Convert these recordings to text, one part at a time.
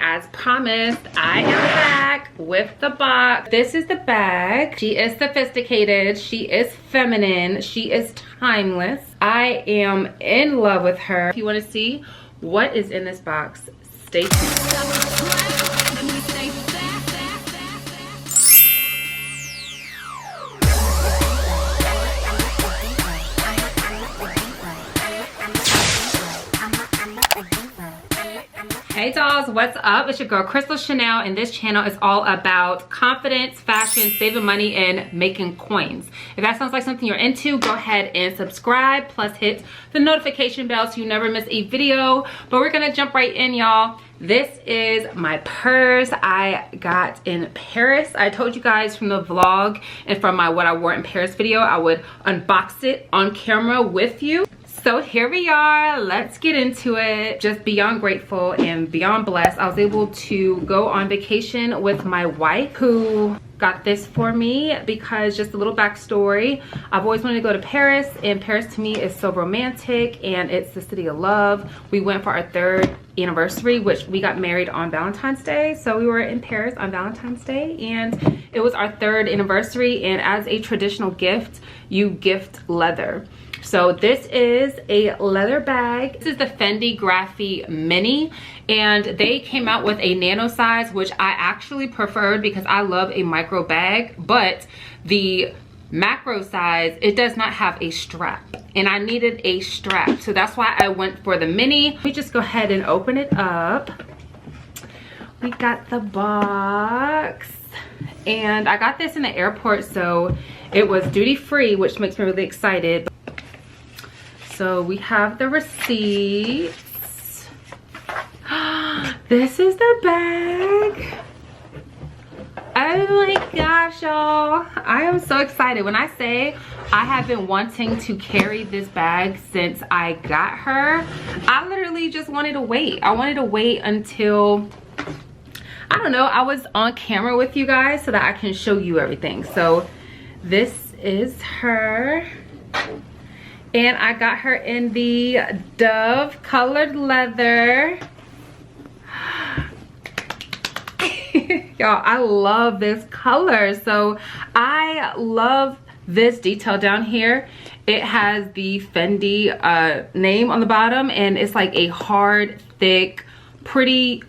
As promised, I am back with the box. This is the bag. She is sophisticated. She is feminine. She is timeless. I am in love with her. If you want to see what is in this box, stay tuned. Hey dolls, what's up? It's your girl Crystal Chanel, and this channel is all about confidence, fashion, saving money, and making coins. If that sounds like something you're into, go ahead and subscribe, plus hit the notification bell so you never miss a video. But we're gonna jump right in, y'all. This is my purse I got in Paris. I told you guys from the vlog and from my what I wore in Paris video, I would unbox it on camera with you. So here we are, let's get into it. Just beyond grateful and beyond blessed. I was able to go on vacation with my wife who got this for me because, just a little backstory, I've always wanted to go to Paris, and Paris to me is so romantic and it's the city of love. We went for our 3rd anniversary, which we got married on Valentine's Day. So we were in Paris on Valentine's Day and it was our 3rd anniversary, and as a traditional gift, you gift leather. So this is a leather bag. This is the Fendigraphy Mini, and they came out with a nano size, which I actually preferred because I love a micro bag, but the macro size, it does not have a strap, and I needed a strap. So that's why I went for the mini. Let me just go ahead and open it up. We got the box, and I got this in the airport, so it was duty free, which makes me really excited. So we have the receipts. This is the bag. Oh my gosh, y'all. I am so excited. When I say I have been wanting to carry this bag since I got her, I literally just wanted to wait. I wanted to wait until, I don't know, I was on camera with you guys so that I can show you everything. So this is her. And I got her in the Dove colored leather. Y'all, I love this color. So I love this detail down here. It has the Fendi name on the bottom, and it's like a hard, thick, pretty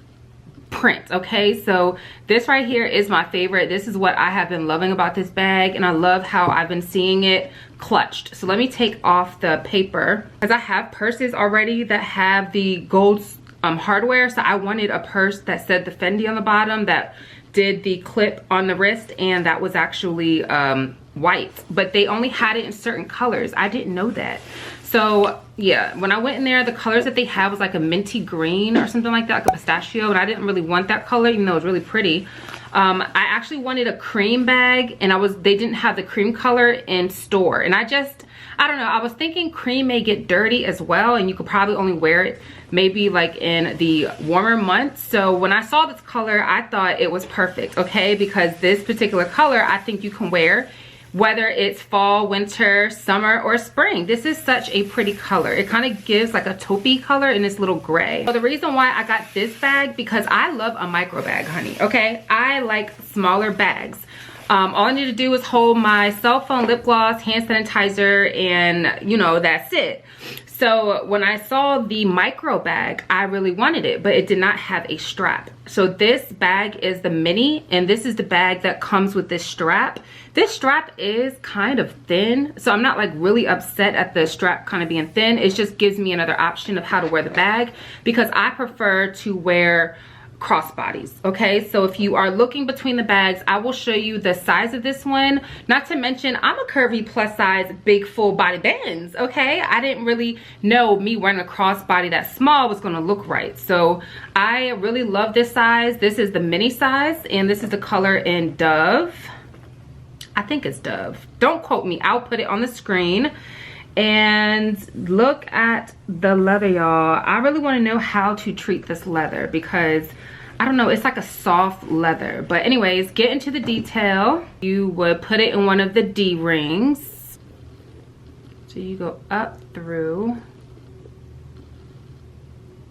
print. Okay, so this right here is my favorite. This is what I have been loving about this bag, and I love how I've been seeing it clutched. So let me take off the paper, because I have purses already that have the gold hardware. So I wanted a purse that said the Fendi on the bottom, that did the clip on the wrist, and that was actually white, but they only had it in certain colors. I didn't know that. So yeah, when I went in there, the colors that they had was like a minty green or something like that, like a pistachio, and I didn't really want that color, even though it was really pretty. I actually wanted a cream bag, and they didn't have the cream color in store, and I don't know, I was thinking cream may get dirty as well, and you could probably only wear it maybe like in the warmer months. So when I saw this color, I thought it was perfect, okay? Because this particular color, I think you can wear whether it's fall, winter, summer, or spring. This is such a pretty color. It kind of gives like a taupey color in this little gray. So the reason why I got this bag, because I love a micro bag, honey, okay? I like smaller bags. All I need to do is hold my cell phone, lip gloss, hand sanitizer, and you know, that's it. So when I saw the micro bag, I really wanted it, but it did not have a strap. So this bag is the mini, and this is the bag that comes with this strap. This strap is kind of thin, so I'm not like really upset at the strap kind of being thin. It just gives me another option of how to wear the bag, because I prefer to wear crossbodies. Okay, so if you are looking between the bags, I will show you the size of this one. Not to mention, I'm a curvy plus size big full body Benz. Okay, I didn't really know me wearing a crossbody that small was going to look right, so I really love this size. This is the mini size, and this is the color in Dove. I think it's Dove, don't quote me, I'll put it on the screen. And look at the leather, y'all. I really want to know how to treat this leather, because I don't know, it's like a soft leather. But anyways, get into the detail. You would put it in one of the D rings. So you go up through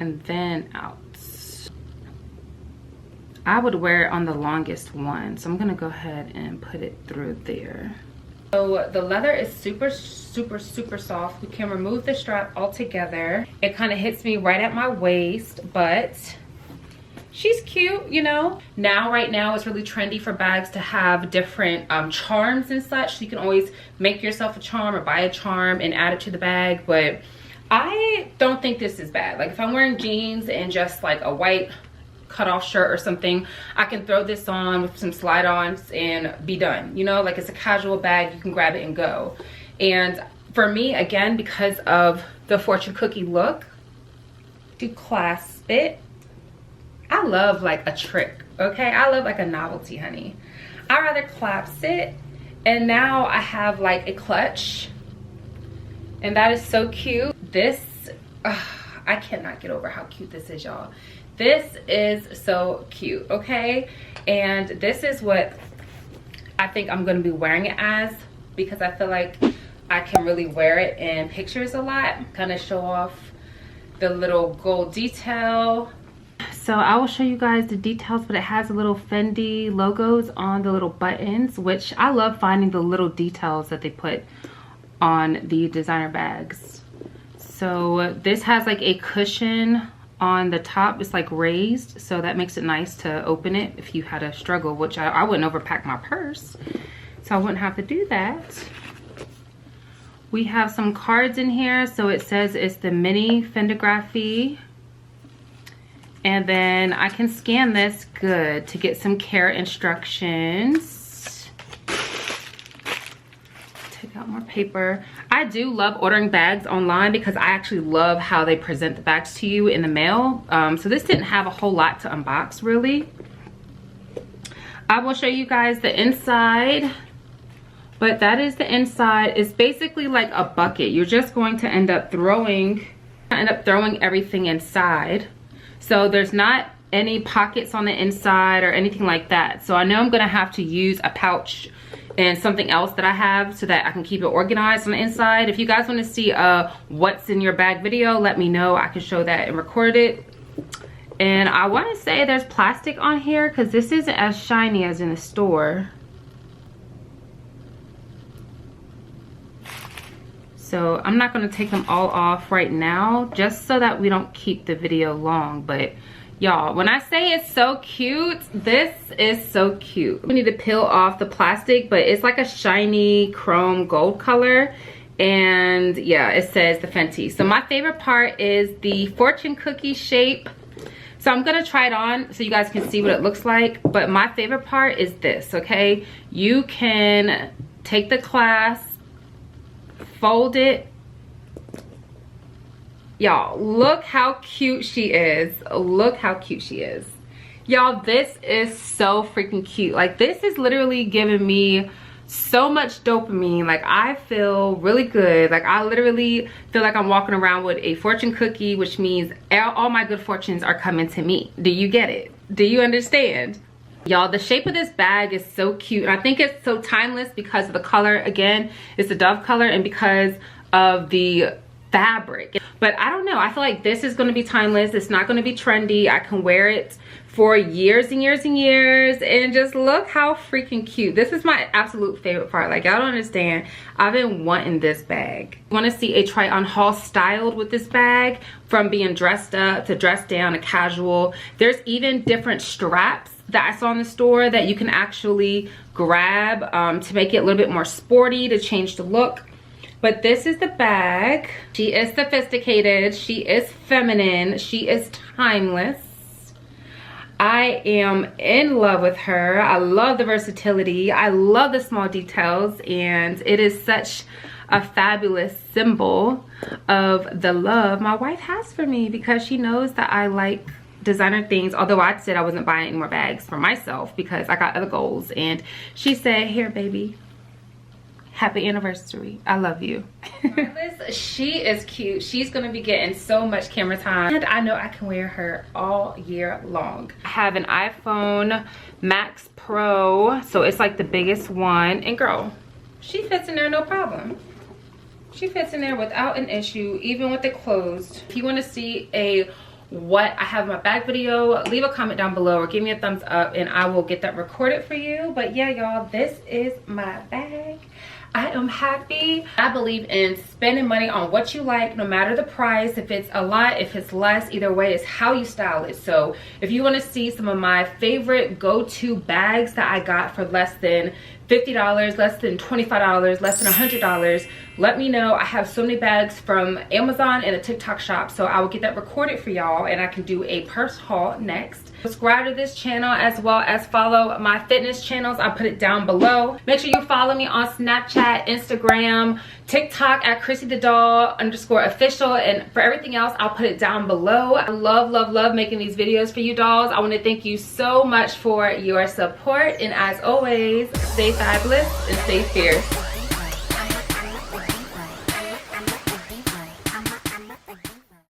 and then out. I would wear it on the longest one. So I'm gonna go ahead and put it through there. So the leather is super soft. We can remove the strap altogether. It kind of hits me right at my waist, but she's cute, you know. Right now it's really trendy for bags to have different charms and such. So you can always make yourself a charm or buy a charm and add it to the bag. But I don't think this is bad. Like if I'm wearing jeans and just like a white cutoff shirt or something, I can throw this on with some slide-ons and be done, you know. Like it's a casual bag, you can grab it and go. And for me, again, because of the fortune cookie look, to clasp it, I love like a trick, okay? I love like a novelty, honey. I rather clasp it, and now I have like a clutch, and that is so cute. This I cannot get over how cute this is, y'all. This is so cute, okay? And this is what I think I'm gonna be wearing it as, because I feel like I can really wear it in pictures a lot, kind of show off the little gold detail. So I will show you guys the details, but it has the little Fendi logos on the little buttons, which I love finding the little details that they put on the designer bags. So this has like a cushion on the top. It's like raised, so that makes it nice to open it if you had a struggle, which I wouldn't overpack my purse, so I wouldn't have to do that. We have some cards in here. So it says it's the mini Fendigraphy, and then I can scan this good to get some care instructions. Take out more paper. I do love ordering bags online because I actually love how they present the bags to you in the mail. So this didn't have a whole lot to unbox, really. I will show you guys the inside, but that is the inside. It's basically like a bucket. You're just going to end up throwing everything inside. So there's not any pockets on the inside or anything like that. So I know I'm gonna have to use a pouch and something else that I have so that I can keep it organized on the inside. If you guys want to see what's in your bag video, let me know. I can show that and record it. And I want to say there's plastic on here because this isn't as shiny as in the store. So I'm not going to take them all off right now, just so that we don't keep the video long. But y'all, when I say it's so cute, this is so cute. We need to peel off the plastic, but it's like a shiny chrome gold color. And yeah, it says the Fenty. So my favorite part is the fortune cookie shape. So I'm gonna try it on so you guys can see what it looks like. But my favorite part is this, okay? You can take the clasp, fold it. Y'all, look how cute she is. Look how cute she is. Y'all, this is so freaking cute. Like, this is literally giving me so much dopamine. Like, I feel really good. Like, I literally feel like I'm walking around with a fortune cookie, which means all my good fortunes are coming to me. Do you get it? Do you understand? Y'all, the shape of this bag is so cute. And I think it's so timeless because of the color. Again, it's a dove color, and because of the fabric. But I don't know, I feel like this is going to be timeless. It's not going to be trendy. I can wear it for years and years and years, and just look how freaking cute. This is my absolute favorite part. Like, y'all don't understand, I've been wanting this bag. You want to see a try on haul styled with this bag, from being dressed up to dressed down to casual. There's even different straps that I saw in the store that you can actually grab to make it a little bit more sporty, to change the look. But this is the bag. She is sophisticated, she is feminine, she is timeless. I am in love with her. I love the versatility, I love the small details, and it is such a fabulous symbol of the love my wife has for me, because she knows that I like designer things. Although I said I wasn't buying any more bags for myself because I got other goals, and she said, here baby, happy anniversary, I love you. She is cute. She's gonna be getting so much camera time, and I know I can wear her all year long. I have an iPhone Max Pro, so it's like the biggest one, and girl, she fits in there no problem. She fits in there without an issue, even with it closed. If you want to see a what I have in my bag video, leave a comment down below or give me a thumbs up and I will get that recorded for you. But yeah, y'all, this is my bag. I am happy. I believe in spending money on what you like, no matter the price. If it's a lot, if it's less, either way, it's how you style it. So if you want to see some of my favorite go-to bags that I got for less than $50, less than $25, less than $100, let me know. I have so many bags from Amazon and a TikTok shop, so I will get that recorded for y'all and I can do a purse haul next. Subscribe to this channel as well as follow my fitness channels. I'll put it down below. Make sure you follow me on Snapchat, Instagram, TikTok at ChrissyTheDoll_official, and for everything else, I'll put it down below. I love making these videos for you dolls. I want to thank you so much for your support, and as always, stay fabulous and stay fierce.